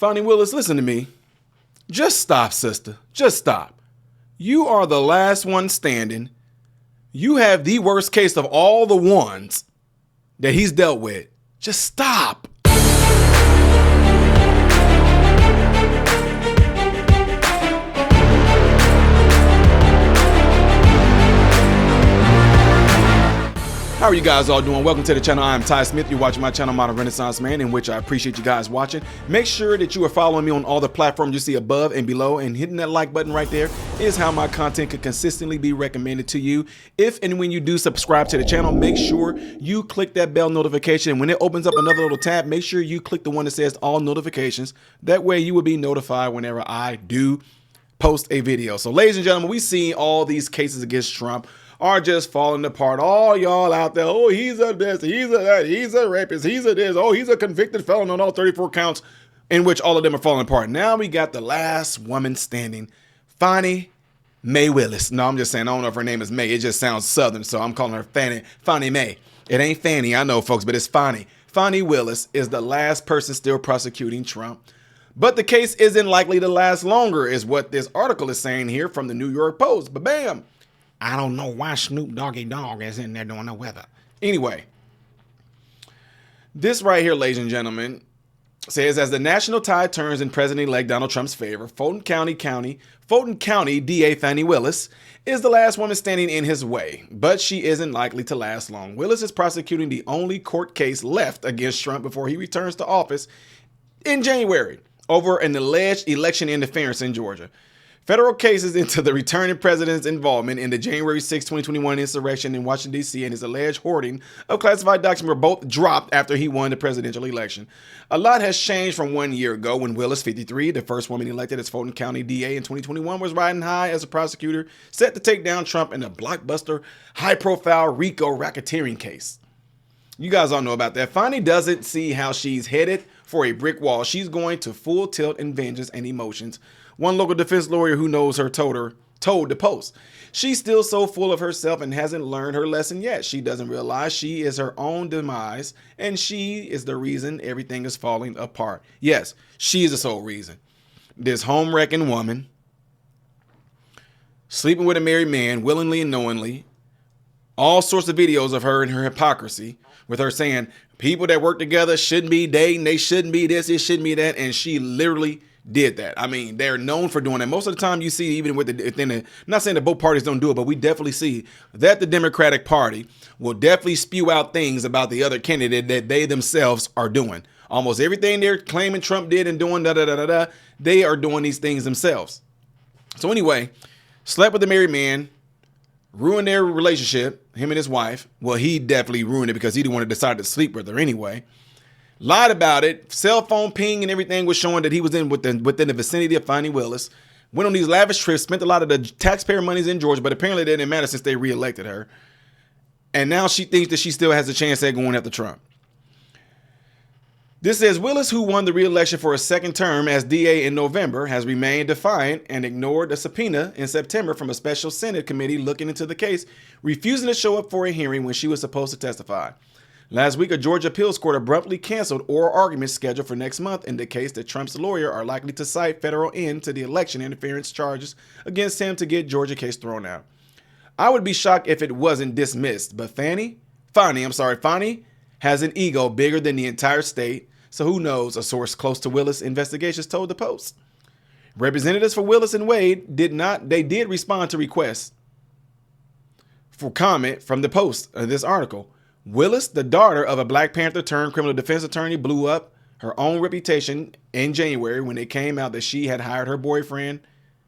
Fani Willis, listen to me. Just stop, sister. Just stop. You are the last one standing. You have the worst case of all the ones that he's dealt with. Just stop. How are you guys all doing? Welcome to the channel. I am Ty Smith. You're watching my channel, Modern Renaissance Man, in which I appreciate you guys watching. Make sure that you are following me on all the platforms you see above and below, and hitting that like button right there is how my content can consistently be recommended to you. If and when you do subscribe to the channel, make sure you click that bell notification. And when it opens up another little tab, make sure you click the one that says all notifications. That way you will be notified whenever I do post a video. So ladies and gentlemen, we see all these cases against Trump are just falling apart. All y'all out there, oh, he's a this, he's a that, he's a rapist, he's a this, oh, he's a convicted felon on all 34 counts, in which all of them are falling apart. Now we got the last woman standing, Fani Mae Willis. No, I'm just saying, I don't know if her name is May. It just sounds Southern, so I'm calling her Fani Mae. It ain't Fanny, I know, folks, but it's Fani. Fani Willis is the last person still prosecuting Trump. But the case isn't likely to last longer, is what this article is saying here from the New York Post. But bam! I don't know why Snoop Doggy Dogg is in there doing the weather. Anyway, this right here, ladies and gentlemen, says as the national tide turns in President-elect Donald Trump's favor, Fulton County DA Fani Willis is the last woman standing in his way, but she isn't likely to last long. Willis is prosecuting the only court case left against Trump before he returns to office in January over an alleged election interference in Georgia. Federal cases into the returning president's involvement in the January 6, 2021 insurrection in Washington, D.C. and his alleged hoarding of classified documents were both dropped after he won the presidential election. A lot has changed from 1 year ago when Willis, 53, the first woman elected as Fulton County DA in 2021, was riding high as a prosecutor set to take down Trump in a blockbuster, high-profile RICO racketeering case. You guys all know about that. Fani doesn't see how she's headed for a brick wall. She's going to full tilt in vengeance and emotions. One local defense lawyer who knows her told the Post, she's still so full of herself and hasn't learned her lesson yet. She doesn't realize she is her own demise and she is the reason everything is falling apart. Yes, she is the sole reason. This home-wrecking woman, sleeping with a married man willingly and knowingly, all sorts of videos of her and her hypocrisy, with her saying people that work together shouldn't be dating, they shouldn't be this, it shouldn't be that, and she literally did that. I mean, they're known for doing that. Most of the time you see, even with I'm not saying that both parties don't do it, but we definitely see that the Democratic Party will definitely spew out things about the other candidate that they themselves are doing. Almost everything they're claiming Trump did and doing, they are doing these things themselves. So anyway, slept with a married man, ruined their relationship, him and his wife. Well, he definitely ruined it because he didn't want to decide to sleep with her anyway. Lied about it. Cell phone ping and everything was showing that he was within the vicinity of Fani Willis. Went on these lavish trips, spent a lot of the taxpayer monies in Georgia, but apparently that didn't matter since they reelected her. And now she thinks that she still has a chance at going after Trump. This says Willis, who won the re-election for a second term as DA in November, has remained defiant and ignored a subpoena in September from a special Senate committee looking into the case, refusing to show up for a hearing when she was supposed to testify. Last week, a Georgia appeals court abruptly canceled oral arguments scheduled for next month in the case that Trump's lawyer are likely to cite federal end to the election interference charges against him to get Georgia case thrown out. I would be shocked if it wasn't dismissed, but Fani has an ego bigger than the entire state, so who knows, a source close to Willis' investigations told the Post. Representatives for Willis and Wade did respond to requests for comment from the Post of this article. Willis, the daughter of a Black Panther turned criminal defense attorney, blew up her own reputation in January when it came out that she had hired her boyfriend,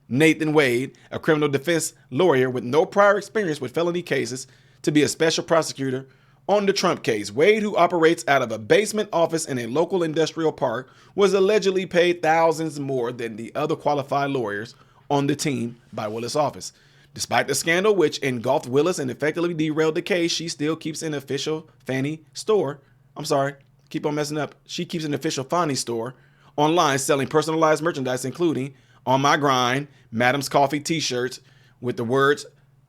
Nathan Wade, a criminal defense lawyer with no prior experience with felony cases, to be a special prosecutor on the Trump case. Wade, who operates out of a basement office in a local industrial park, was allegedly paid thousands more than the other qualified lawyers on the team by Willis' office. Despite the scandal, which engulfed Willis and effectively derailed the case, she still keeps an official Fani store. She keeps an official Fani store online selling personalized merchandise, including On My Grind, Madam's Coffee t-shirts with the words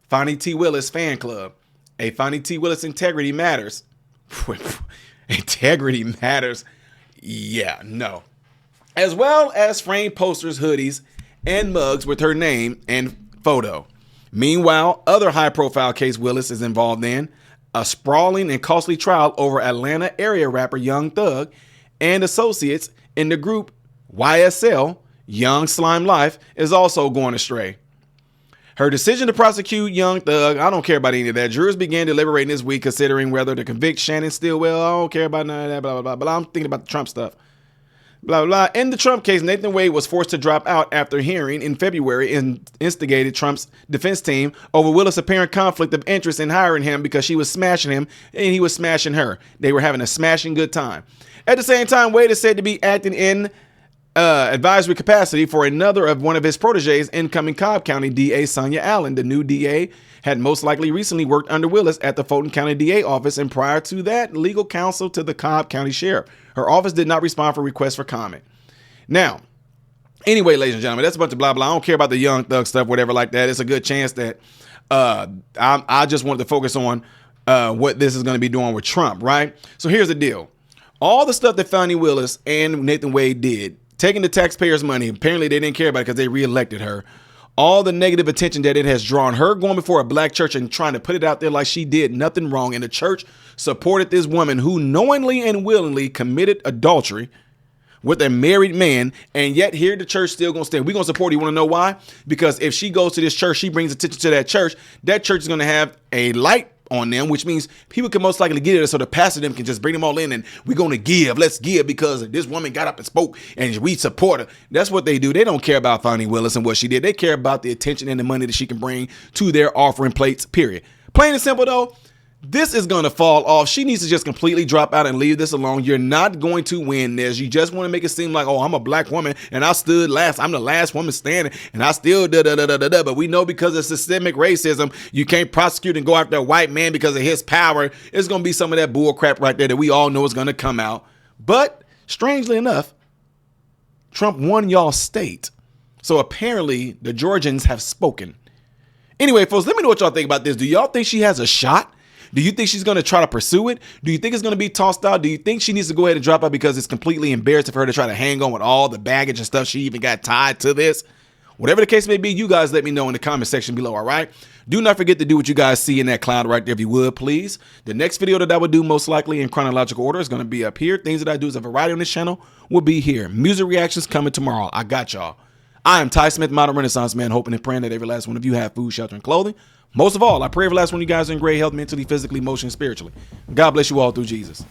Fani T. Willis Fan Club. A Fani T. Willis Integrity Matters. Integrity matters. Yeah, no. as well as framed posters, hoodies, and mugs with her name and photo. Meanwhile, other high-profile case Willis is involved in, a sprawling and costly trial over Atlanta area rapper Young Thug and associates in the group YSL, Young Slime Life, is also going astray. Her decision to prosecute Young Thug, I don't care about any of that. Jurors began deliberating this week considering whether to convict Shannon Stillwell. I don't care about none of that, blah, blah, blah. But I'm thinking about the Trump stuff. Blah, blah, blah. In the Trump case, Nathan Wade was forced to drop out after hearing in February and instigated Trump's defense team over Willis' apparent conflict of interest in hiring him because she was smashing him and he was smashing her. They were having a smashing good time. At the same time, Wade is said to be acting in advisory capacity for another of one of his proteges, incoming Cobb County DA Sonia Allen. The new DA had most likely recently worked under Willis at the Fulton County DA office, and prior to that, legal counsel to the Cobb County Sheriff. Her office did not respond for requests for comment. Now, anyway, ladies and gentlemen, that's a bunch of blah, blah. I don't care about the Young Thug stuff, whatever like that. It's a good chance that I just wanted to focus on what this is going to be doing with Trump, right? So here's the deal. All the stuff that Fani Willis and Nathan Wade did, taking the taxpayers' money, apparently they didn't care about it because they reelected her. All the negative attention that it has drawn, her going before a black church and trying to put it out there like she did nothing wrong. And the church supported this woman who knowingly and willingly committed adultery with a married man. And yet here the church still going to stand. We're going to support her. You want to know why? Because if she goes to this church, she brings attention to that church is going to have a light on them, which means people can most likely get it so the pastor them can just bring them all in and we're going to give. Let's give because this woman got up and spoke and we support her. That's what they do. They don't care about Fani Willis and what she did. They care about the attention and the money that she can bring to their offering plates, period. Plain and simple, though, this is going to fall off. She needs to just completely drop out and leave this alone. You're not going to win this. You just want to make it seem like, oh, I'm a black woman and I stood last. I'm the last woman standing and I still da-da-da-da-da-da. But we know because of systemic racism, you can't prosecute and go after a white man because of his power. It's going to be some of that bull crap right there that we all know is going to come out. But strangely enough, Trump won y'all's state. So apparently the Georgians have spoken. Anyway, folks, let me know what y'all think about this. Do y'all think she has a shot? Do you think she's going to try to pursue it? Do you think it's going to be tossed out? Do you think she needs to go ahead and drop out because it's completely embarrassing for her to try to hang on with all the baggage and stuff she even got tied to this? Whatever the case may be, you guys let me know in the comment section below, all right? Do not forget to do what you guys see in that cloud right there, if you would, please. The next video that I would do most likely in chronological order is going to be up here. Things that I do as a variety on this channel will be here. Music reactions coming tomorrow. I got y'all. I am Ty Smith, modern Renaissance man, hoping and praying that every last one of you have food, shelter, and clothing. Most of all, I pray every last one of you guys are in great health, mentally, physically, emotionally, spiritually. God bless you all through Jesus.